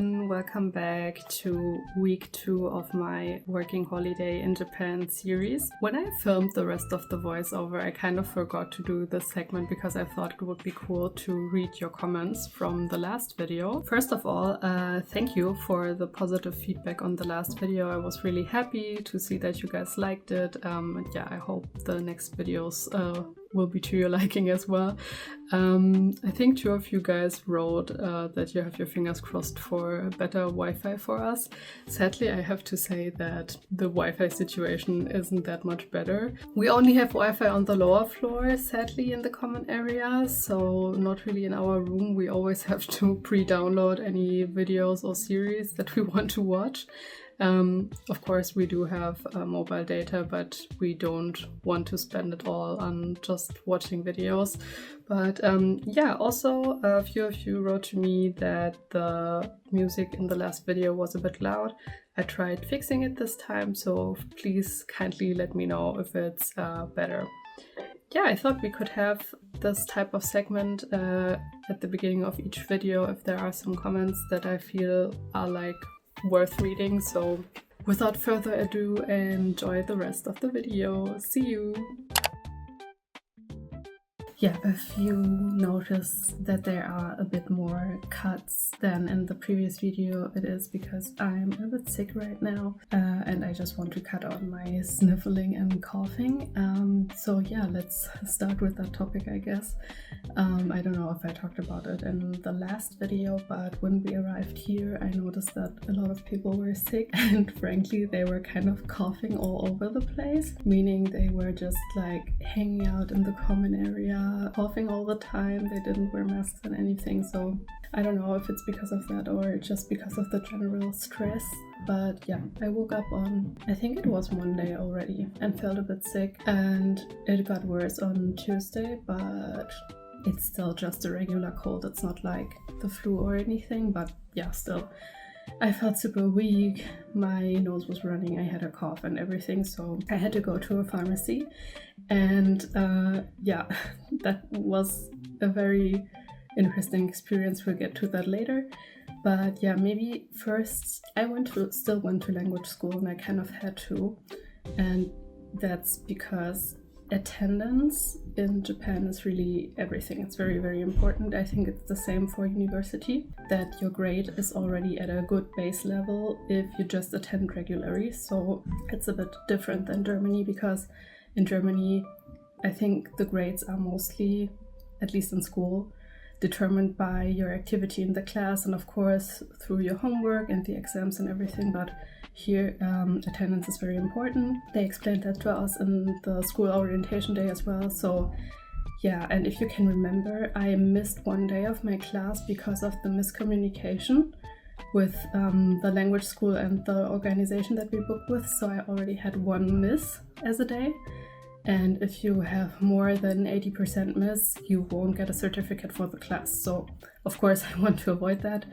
everyone, welcome back to week 2 of my Working Holiday in Japan series. When I filmed the rest of the voiceover, I kind of forgot to do this segment because I thought it would be cool to read your comments from the last video. First of all, thank you for the positive feedback on the last video. I was really happy to see that you guys liked it. And yeah, I hope the next videos will be to your liking as well. I think 2 of you guys wrote that you have your fingers crossed for better Wi-Fi for us. Sadly, I have to say that the Wi-Fi situation isn't that much better. We only have Wi-Fi on the lower floor, sadly, in the common area, so not really in our room. We always have to pre-download any videos or series that we want to watch. Of course, we do have mobile data, but we don't want to spend it all on just watching videos. But yeah, also a few of you wrote to me that the music in the last video was a bit loud. I tried fixing it this time, so please kindly let me know if it's better. Yeah, I thought we could have this type of segment at the beginning of each video if there are some comments that I feel are like worth reading. So without further ado, enjoy the rest of the video. See you! Yeah, if you notice that there are a bit more cuts than in the previous video, it is because I'm a bit sick right now and I just want to cut out my sniffling and coughing. So yeah, let's start with that topic, I guess. I don't know if I talked about it in the last video, but when we arrived here, I noticed that a lot of people were sick and frankly, they were kind of coughing all over the place, meaning they were just like hanging out in the common area, coughing all the time. They didn't wear masks and anything, so I don't know if it's because of that or just because of the general stress. But yeah, I woke up on, I think it was Monday already, and felt a bit sick, and it got worse on Tuesday, but it's still just a regular cold. It's not like the flu or anything, but yeah, still. I felt super weak, my nose was running, I had a cough and everything, so I had to go to a pharmacy. And yeah, that was a very interesting experience. We'll get to that later. But yeah, maybe first, I still went to language school, and I kind of had to. And that's because attendance in Japan is really everything. It's very, very important. I think it's the same for university, that your grade is already at a good base level if you just attend regularly. So it's a bit different than Germany, because in Germany, I think the grades are mostly, at least in school, determined by your activity in the class and of course through your homework and the exams and everything. But here attendance is very important. They explained that to us in the school orientation day as well. So yeah, and if you can remember, I missed 1 day of my class because of the miscommunication with the language school and the organization that we booked with. So I already had 1 miss as a day. And if you have more than 80% miss, you won't get a certificate for the class. So of course I want to avoid that.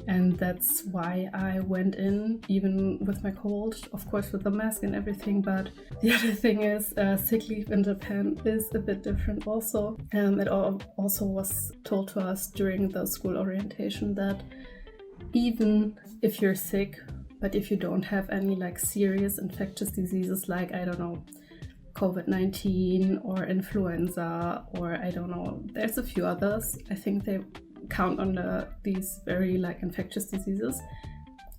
And that's why I went in, even with my cold, of course with the mask and everything. But the other thing is sick leave in Japan is a bit different also. It also was told to us during the school orientation that even if you're sick, but if you don't have any like serious infectious diseases like, I don't know, COVID-19 or influenza, or I don't know, there's a few others. I think they count under these very like infectious diseases.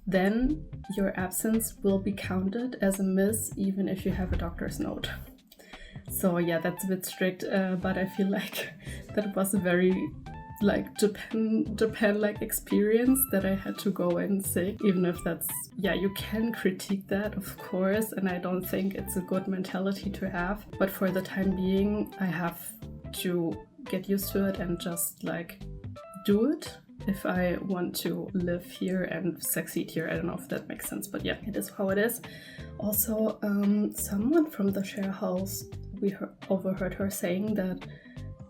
Then your absence will be counted as a miss even if you have a doctor's note. So yeah, that's a bit strict, but I feel like that was a very like Japan like experience that I had to go in sick, even if that's, yeah, you can critique that of course, and I don't think it's a good mentality to have, but for the time being I have to get used to it and just like do it if I want to live here and succeed here. I don't know if that makes sense, but yeah, it is how it is. Also, someone from the share house, we overheard her saying that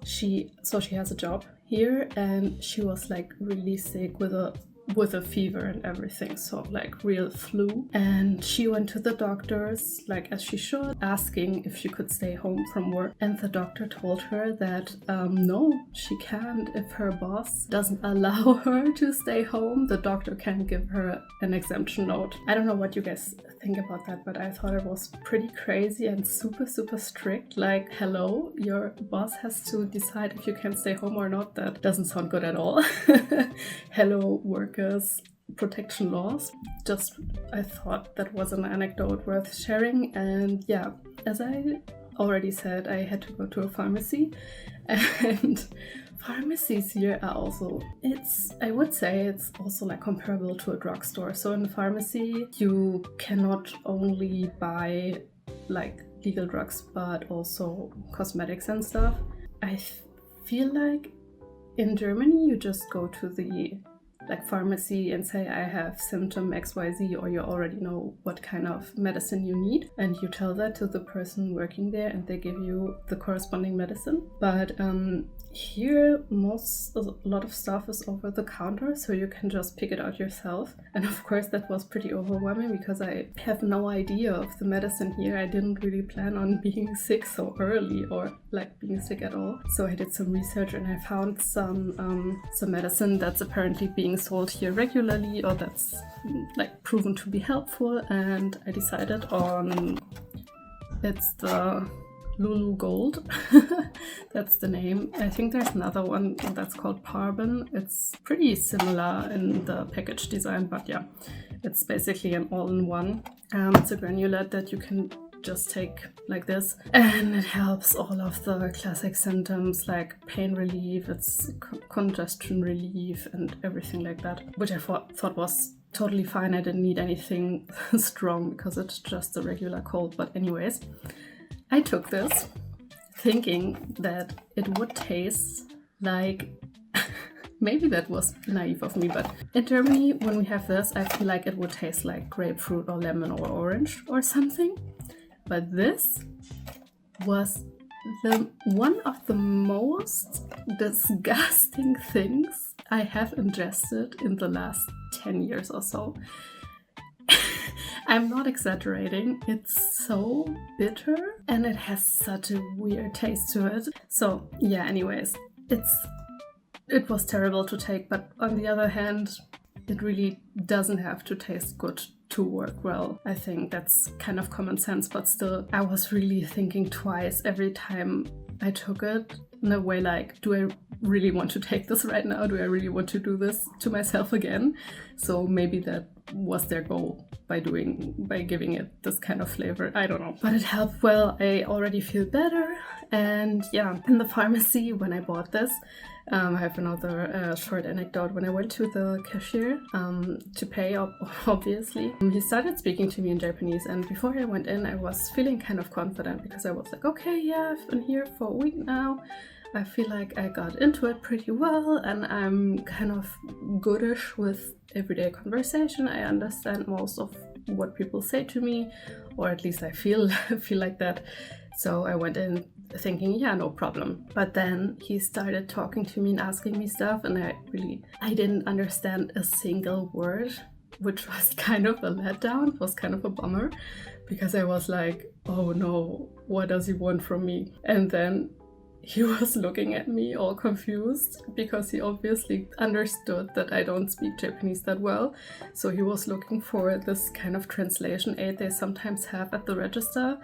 she has a job here and she was like really sick with a with a fever and everything, so like real flu. And she went to the doctors, like as she should, asking if she could stay home from work. And the doctor told her that no, she can't. If her boss doesn't allow her to stay home, the doctor can give her an exemption note. I don't know what you guys think about that, but I thought it was pretty crazy and super strict. Like, hello, your boss has to decide if you can stay home or not. That doesn't sound good at all. Hello, workers' protection laws. Just, I thought that was an anecdote worth sharing. And yeah, as I already said, I had to go to a pharmacy, and pharmacies here are also, I would say it's also like comparable to a drugstore. So in the pharmacy, you cannot only buy like legal drugs, but also cosmetics and stuff. I feel like in Germany, you just go to the like pharmacy and say, I have symptom XYZ, or you already know what kind of medicine you need, and you tell that to the person working there and they give you the corresponding medicine. But here a lot of stuff is over the counter, so you can just pick it out yourself. And of course that was pretty overwhelming because I have no idea of the medicine here. I didn't really plan on being sick so early, or like being sick at all. So I did some research and I found some medicine that's apparently being sold here regularly, or that's like proven to be helpful, and I decided on, it's the Lulu Gold. That's the name. I think there's another one that's called Parben. It's pretty similar in the package design, but yeah, it's basically an all-in-one. It's a granulate that you can just take like this, and it helps all of the classic symptoms like pain relief, it's congestion relief and everything like that, which I thought was totally fine. I didn't need anything strong because it's just a regular cold. But anyways, I took this thinking that it would taste like maybe that was naive of me, but in Germany when we have this, I feel like it would taste like grapefruit or lemon or orange or something. But this was one of the most disgusting things I have ingested in the last 10 years or so. I'm not exaggerating. It's so bitter and it has such a weird taste to it. So yeah, anyways, it was terrible to take, but on the other hand, it really doesn't have to taste good to work well. I think that's kind of common sense, but still, I was really thinking twice every time I took it, in a way like, do I really want to take this right now? Do I really want to do this to myself again? So maybe that was their goal by giving it this kind of flavor. I don't know, but it helped well. I already feel better. And yeah, in the pharmacy when I bought this, I have another short anecdote. When I went to the cashier to pay, obviously, he started speaking to me in Japanese, and before I went in, I was feeling kind of confident because I was like, okay, yeah, I've been here for a week now. I feel like I got into it pretty well, and I'm kind of goodish with everyday conversation. I understand most of what people say to me, or at least I feel like that. So I went in thinking, yeah, no problem. But then he started talking to me and asking me stuff, and I didn't understand a single word, which was kind of a letdown. It was kind of a bummer because I was like, oh no, what does he want from me? And then he was looking at me all confused because he obviously understood that I don't speak Japanese that well. So he was looking for this kind of translation aid they sometimes have at the register,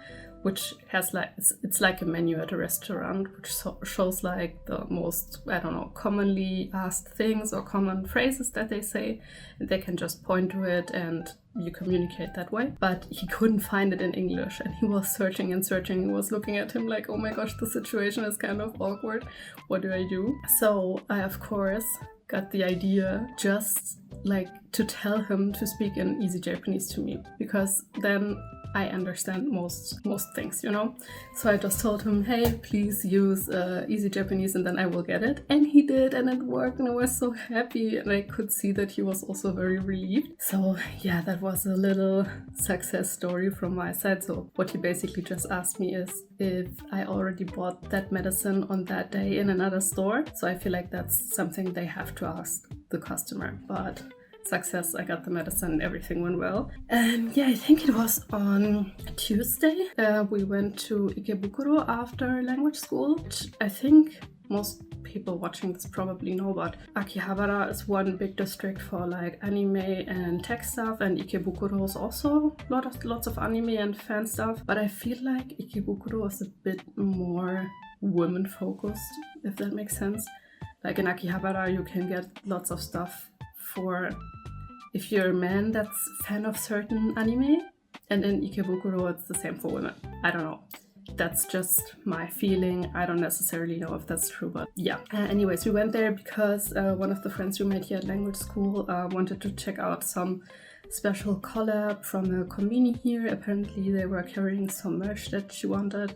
which has like, it's like a menu at a restaurant, which shows like the most, I don't know, commonly asked things or common phrases that they say, and they can just point to it and you communicate that way. But he couldn't find it in English, and he was searching and searching. He was looking at him like, oh my gosh, the situation is kind of awkward. What do I do? So I, of course, got the idea just like to tell him to speak in easy Japanese to me, because then I understand most things, you know? So I just told him, hey, please use easy Japanese and then I will get it. And he did, and it worked, and I was so happy, and I could see that he was also very relieved. So yeah, that was a little success story from my side. So what he basically just asked me is if I already bought that medicine on that day in another store. So I feel like that's something they have to ask the customer. But success. I got the medicine, everything went well. And yeah, I think it was on Tuesday. We went to Ikebukuro after language school, which I think most people watching this probably know, but Akihabara is one big district for like anime and tech stuff, and Ikebukuro is also lots of anime and fan stuff. But I feel like Ikebukuro is a bit more women focused, if that makes sense. Like in Akihabara, you can get lots of stuff for if you're a man that's fan of certain anime, and in Ikebukuro it's the same for women. I don't know. That's just my feeling. I don't necessarily know if that's true, but yeah. Anyways, we went there because one of the friends we met here at language school wanted to check out some special collab from a conveni here. Apparently they were carrying some merch that she wanted,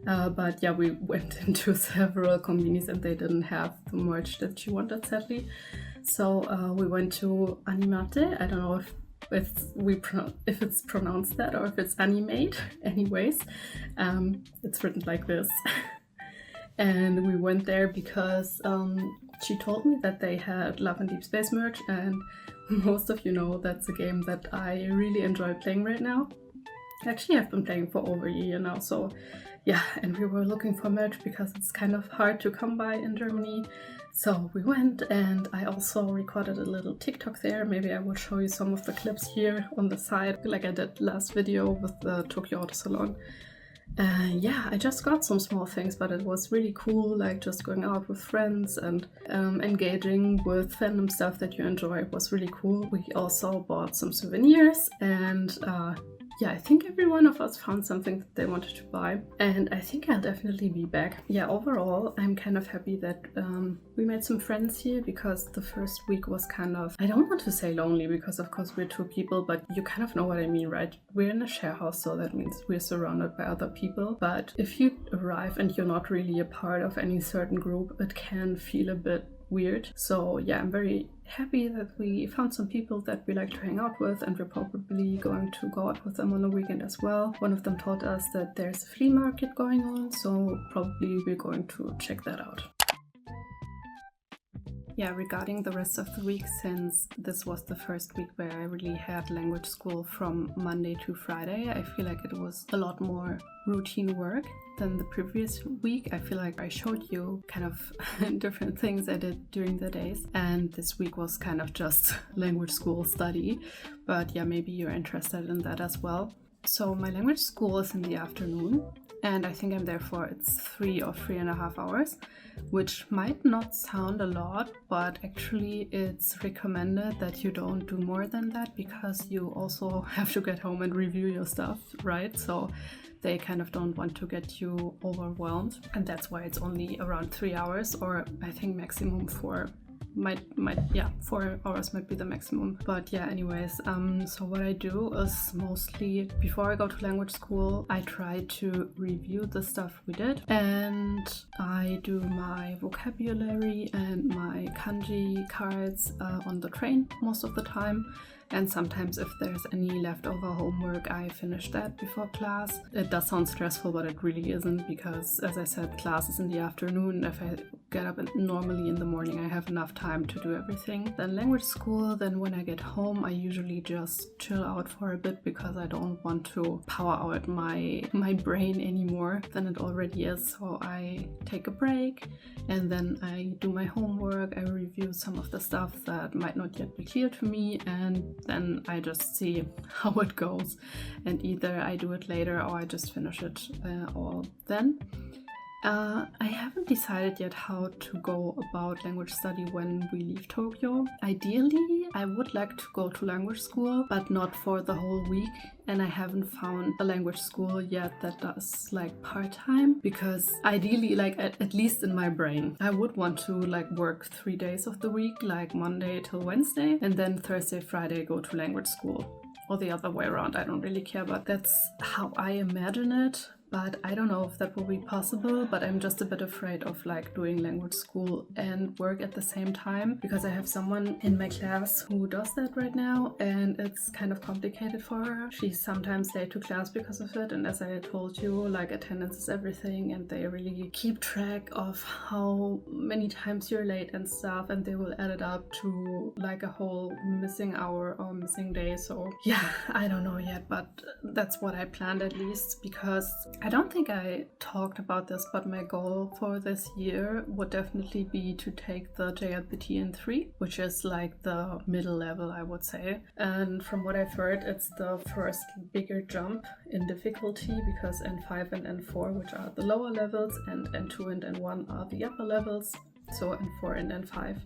but yeah, we went into several convenis and they didn't have the merch that she wanted, sadly. So we went to Animate. I don't know if it's pronounced that or if it's Animate. Anyways, it's written like this. And we went there because she told me that they had Love and Deep Space merch, and most of you know that's a game that I really enjoy playing right now. Actually, I've been playing for over a year now, so yeah, and we were looking for merch because it's kind of hard to come by in Germany. So we went, and I also recorded a little TikTok there. Maybe I will show you some of the clips here on the side, like I did last video with the Tokyo Auto Salon. Yeah, I just got some small things, but it was really cool, like just going out with friends and engaging with fandom stuff that you enjoy. It was really cool. We also bought some souvenirs, and yeah, I think every one of us found something that they wanted to buy, and I think I'll definitely be back. Yeah, overall, I'm kind of happy that we made some friends here, because the first week was kind of, I don't want to say lonely, because of course we're 2 people, but you kind of know what I mean, right? We're in a share house, so that means we're surrounded by other people. But if you arrive and you're not really a part of any certain group, it can feel a bit weird. So yeah, I'm very happy that we found some people that we like to hang out with, and we're probably going to go out with them on the weekend as well. One of them told us that there's a flea market going on, so probably we're going to check that out. Yeah, regarding the rest of the week, since this was the first week where I really had language school from Monday to Friday, I feel like it was a lot more routine work than the previous week. I feel like I showed you kind of different things I did during the days, and this week was kind of just language school study. But yeah, maybe you're interested in that as well. So my language school is in the afternoon, and I think I'm there for it's 3 or 3.5 hours, which might not sound a lot, but actually it's recommended that you don't do more than that, because you also have to get home and review your stuff, right? So they kind of don't want to get you overwhelmed, and that's why it's only around 3 hours, or I think maximum 4. 4 hours might be the maximum. But yeah, anyways, so what I do is mostly before I go to language school, I try to review the stuff we did, and I do my vocabulary and my kanji cards on the train most of the time. And sometimes if there's any leftover homework, I finish that before class. It does sound stressful, but it really isn't, because as I said, class is in the afternoon. If I get up normally in the morning, I have enough time to do everything. Then language school, then when I get home, I usually just chill out for a bit, because I don't want to power out my brain any more than it already is. So I take a break, and then I do my homework. I review some of the stuff that might not yet be clear to me, and then I just see how it goes, and either I do it later or I just finish it all then. I haven't decided yet how to go about language study when we leave Tokyo. Ideally, I would like to go to language school, but not for the whole week. And I haven't found a language school yet that does like part-time, because ideally, like at least in my brain, I would want to like work 3 days of the week, like Monday till Wednesday, and then Thursday, Friday go to language school. Or the other way around, I don't really care, but that's how I imagine it. but I don't know if that will be possible. But I'm just a bit afraid of like doing language school and work at the same time, because I have someone in my class who does that right now, and it's kind of complicated for her. She's sometimes late to class because of it, and as I told you, like attendance is everything, and they really keep track of how many times you're late and stuff, and they will add it up to like a whole missing hour or missing day. So yeah, I don't know yet, but that's what I planned at least, because I don't think I talked about this, but my goal for this year would definitely be to take the JLPT in 3, which is like the middle level, I would say. And from what I've heard, it's the first bigger jump in difficulty, because N5 and N4, which are the lower levels, and N2 and N1 are the upper levels. So N4 and N5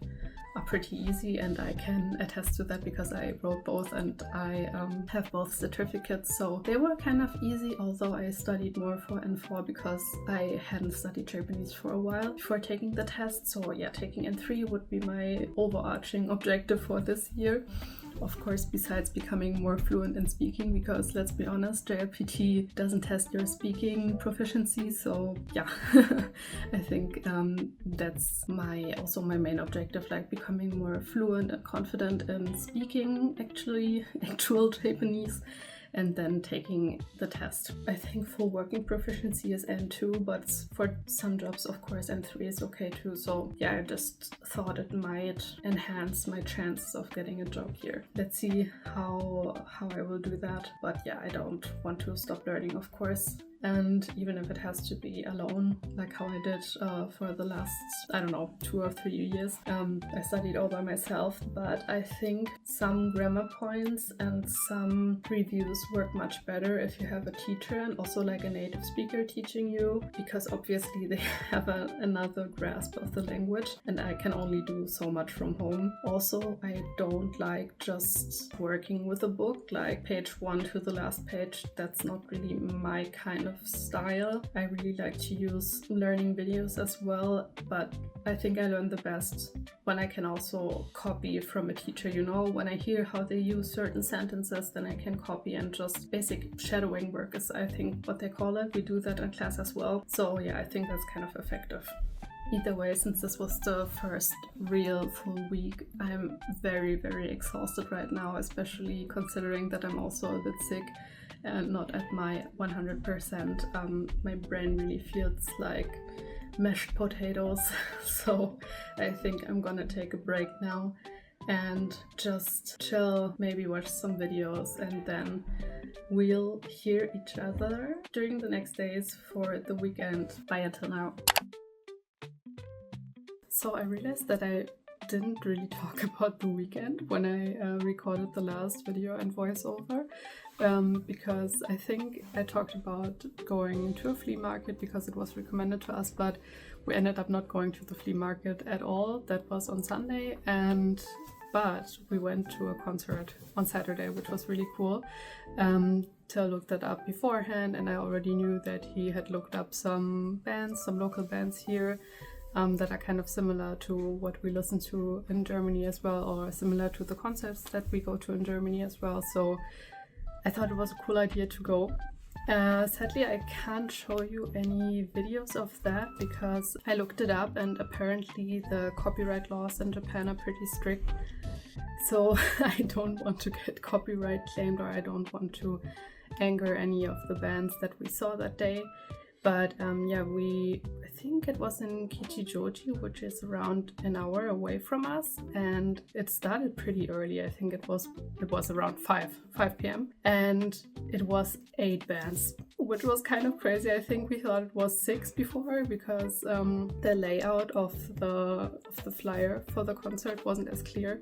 are pretty easy, and I can attest to that because I wrote both and I have both certificates, so they were kind of easy, although I studied more for N4 because I hadn't studied Japanese for a while before taking the test. So yeah, taking N3 would be my overarching objective for this year. Of course, besides becoming more fluent in speaking, because let's be honest, JLPT doesn't test your speaking proficiency, so yeah, I think that's also my main objective, like becoming more fluent and confident in speaking actual Japanese, and then taking the test. I think full working proficiency is N2, but for some jobs, of course, N3 is okay too. So yeah, I just thought it might enhance my chances of getting a job here. Let's see how I will do that. But yeah, I don't want to stop learning, of course. And even if it has to be alone, like how I did for the last, I don't know, 2 or 3 years, I studied all by myself. But I think some grammar points and some reviews work much better if you have a teacher and also like a native speaker teaching you, because obviously they have another grasp of the language, and I can only do so much from home. Also, I don't like just working with a book, like page 1 to the last page. That's not really my kind of style. I really like to use learning videos as well, but I think I learn the best when I can also copy from a teacher, you know, when I hear how they use certain sentences, then I can copy, and just basic shadowing work is, I think, what they call it. We do that in class as well. So yeah, I think that's kind of effective. Either way, since this was the first real full week, I'm very, very exhausted right now, especially considering that I'm also a bit sick and not at my 100%. My brain really feels like mashed potatoes, so I think I'm gonna take a break now and just chill, maybe watch some videos, and then we'll hear each other during the next days for the weekend. Bye until now. So I realized that I didn't really talk about the weekend when I recorded the last video and voiceover, because I think I talked about going to a flea market because it was recommended to us, but we ended up not going to the flea market at all. That was on Sunday, but we went to a concert on Saturday, which was really cool. Till looked that up beforehand, and I already knew that he had looked up some local bands here that are kind of similar to what we listen to in Germany as well, or similar to the concerts that we go to in Germany as well. So I thought it was a cool idea to go. Sadly, I can't show you any videos of that because I looked it up, and apparently the copyright laws in Japan are pretty strict. So I don't want to get copyright claimed, or I don't want to anger any of the bands that we saw that day. But yeah, I think it was in Kichijoji, which is around an hour away from us, and it started pretty early. I think it was around 5 p.m. and it was 8 bands, which was kind of crazy. I think we thought it was 6 before, because the layout of the flyer for the concert wasn't as clear.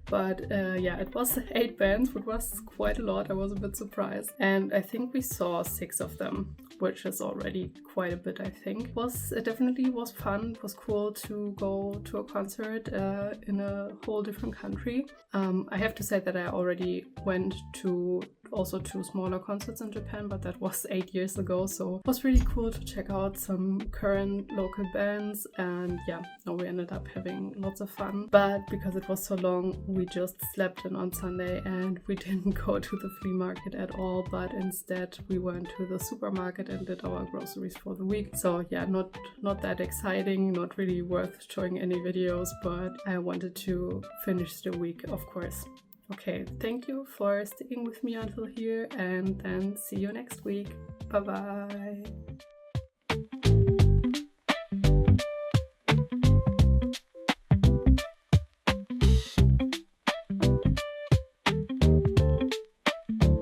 But yeah, it was 8 bands, which was quite a lot. I was a bit surprised. And I think we saw 6 of them, which is already quite a bit, I think. It definitely was fun. It was cool to go to a concert in a whole different country. I have to say that I already went to also 2 smaller concerts in Japan, but that was 8 years ago, so it was really cool to check out some current local bands. And yeah, no, we ended up having lots of fun, but because it was so long, we just slept in on Sunday and we didn't go to the flea market at all, but instead we went to the supermarket and did our groceries for the week. So yeah, not that exciting, not really worth showing any videos, but I wanted to finish the week, of course. Okay, thank you for sticking with me until here, and then see you next week. Bye bye.